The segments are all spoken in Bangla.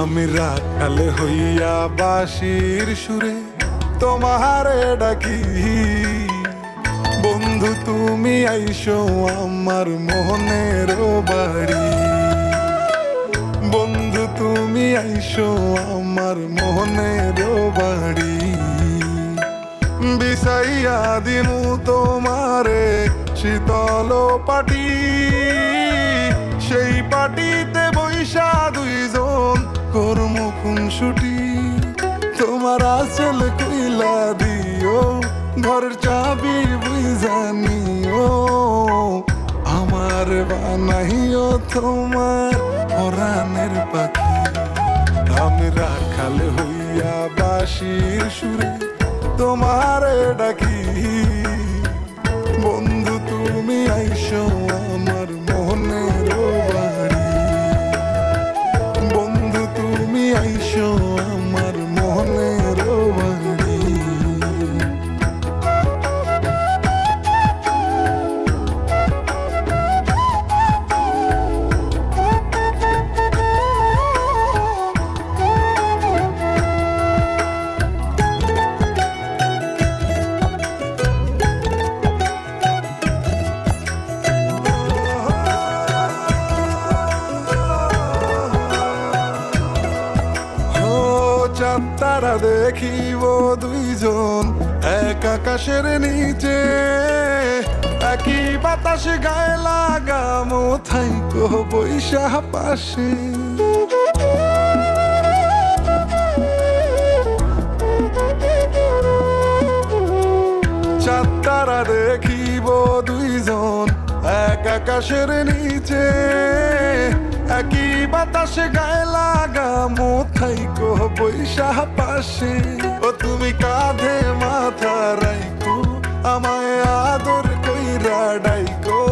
আমি রাখাল হইয়া বাঁশির সুরে তোমারে ডাকি, বন্ধু তুমি আইসো আমার মনের বাড়ি, বন্ধু তুমি আইসো আমার মনের বাড়ি। বিছাইয়া দিনু তোমারে শীতল পাটি, সেই পাটিতে বৈশা দুইজন কর্ম খুনসুটি। তোমার আঁচল কইলা দিও, ঘরের চাবি বুঝা নিও, আমার বানাইও তোমার পরাণের পাখি। আমি রাখাল হইয়া বাঁশির সুরে তোমারে ডাকি, বন্ধু তুমি আইসো আমার মনের বাড়ি, বন্ধু তুমি আইসো আমার মনের বাড়ি। তারা দেখিব দুইজন এক আকাশের নিচে, একই বাতাস গায়ে লাগামো থাইকো বৈশা পাশে। চাঁদ তারা দেখিব দুইজন এক আকাশের নিচে, একই বাতাসে গায়ে লাগামো থাইকো বৈশা পাশে। ও তুমি কাঁধে মাথা রাইকো, আমায় আদর কইরা ডাইকো,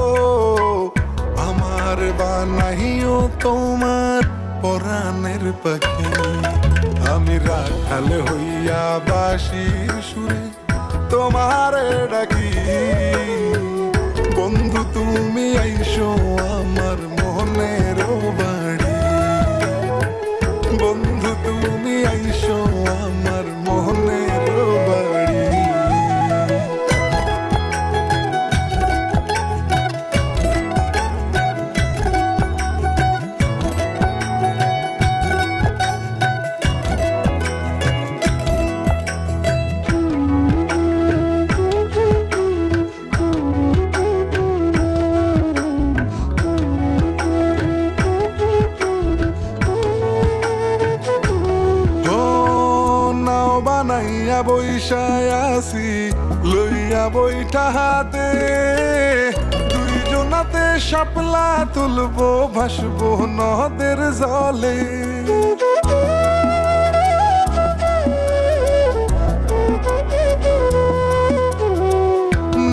আমার বানাইও তোমার পরাণের পাখি। আমি রাখাল হইয়া বাঁশির সুরে তোমারে ডাকি, বন্ধু তুমি আইসো আমার মনের বাড়ি, বন্ধু তুমি আইসো আমার মনের বাড়ি। বানাইয়া বৈশায় আসি লইয়া বইটা হাতে, দুইজনাতে শাপলা তুলবো ভাসবো নদের জলে।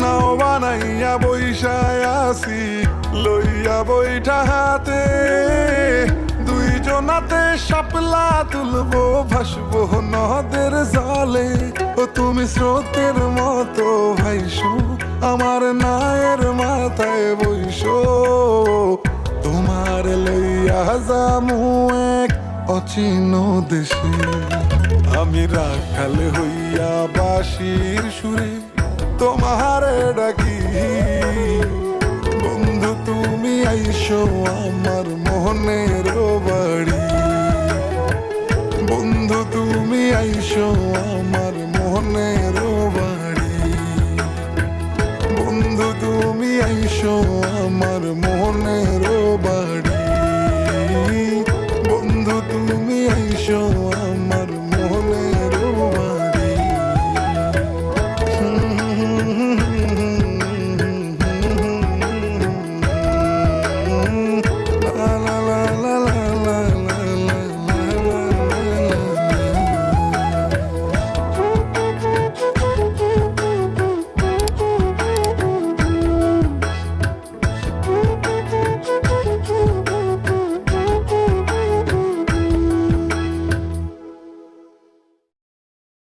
নাও বানাইয়া বৈশায় আসি লইয়া বইটা হাতে, দুইজনাতে শাপলা তুলবো ভাসবো নদের জলে। ও তুমি স্রোতের মতো ভাইসো আমার নায়ের মাথায় বইসো, তোমার লইয়া যামু এক অচিন দেশে। আমি রাখাল হইয়া বাঁশির সুরে তোমারে ডাকি, বন্ধু তুমি আইসো আমার মনের বাড়ি, বন্ধু তুমি আইসো আমার মনের বাড়ি, বন্ধু তুমি আইসো আমার মনের বাড়ি।